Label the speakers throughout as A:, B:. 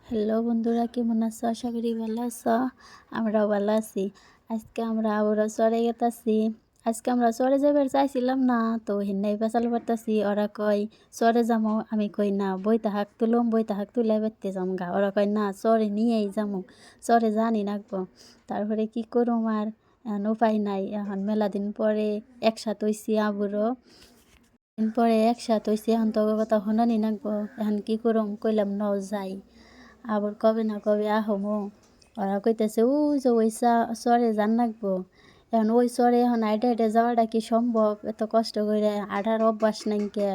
A: Hello বন্ধুরা, কেমন আছো? আশা করি ভালো আছো। আমরাও ভালো আছি। আজকে আমরা আবারও চরে গেতাছি। আজকে আমরা চরে যাবার চাইছিলাম না, তো হিন্নাই পেঁচাল পারতাছি। ওরা কয় চরে যামো, আমি কই না, বইতে হাক তুলুম, বইতে হাক তুলে বেরতে যাম গা। ওরা কয় না, চরে নিয়েই যামো, চরে জানি নাকবো। তারপরে কি করুম আর, এখন উপায় নাই। এখন মেলা দিন পরে একসাথে হইছি আবারও। দিন পরে একসাথে হইছি, এখন তো কথা শোনানি নাকবো। এখন কি করুম, কইলাম ন যাই। আবার কবে না কবে আহমো। ওরা কইতেছে ও যে ওই চরে যান লাগবো। এখন ওই চরে এখন আইডা আইডা যাওয়াটা কি সম্ভব? এত কষ্ট করে আঠার অভ্যাস নাইকে।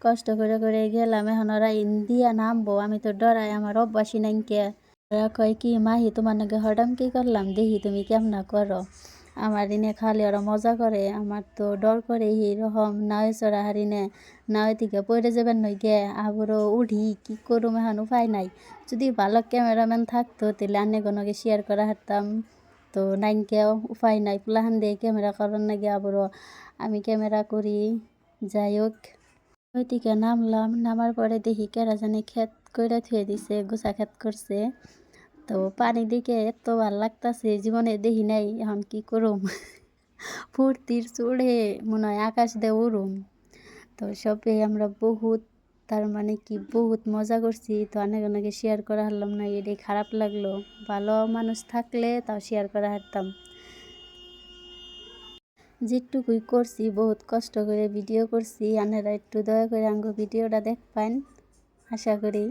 A: কষ্ট করে করে গেলাম, এখন ওরা ইন্দিয়া নামবো, আমি তো ডরাই, আমার অভ্যাসই নাইকে। ওরা কয় কি মাহি, তোমার নাকি হঠাৎ কি করলাম, দেখি তুমি কেমনা করো। আমার দিনে খালি ওরা মজা করে, আমার তো ডর করে এইরকম নাওয়ে চড়া হারিনে নাওয়ে থেকে পড়ে যাবেন নই গে। আবারও উঠি, কি করুম এখন উপায় নাই। যদি ভালো ক্যামেরাম্যান থাকতো তাহলে আনে কোনোকে শেয়ার করা হারতাম, তো নাইকেও উপায় নাই। প্লাহান দিয়ে ক্যামেরা করার নাকি আবারও আমি ক্যামেরা করি। যাই হোক, ওই দিকে নামলাম, নামার পরে দেখি কেরা জানি ক্ষেত কইরা থুয়ে দিছে, গোছা ক্ষেত করছে। তো পানি দিকে এত ভাল লাগতাছে, জীবনে দেখি নাই। এখন কি করুম ফুর্তির চড়ে মনে হয় আকাশ দিয়ে উড়ুম। তো সবে আমরা বহুত, তার মানে কি বহুত মজা করছি। তো অনেক অনেকে শেয়ার করা হারলাম না, এটাই খারাপ লাগলো। ভালো মানুষ থাকলে তাও শেয়ার করা হারতাম। যেটুকুই করছি বহুত কষ্ট করে ভিডিও করছি, আপনারা একটু দয়া করে আঙ্গো ভিডিওটা দেখবেন আশা করি।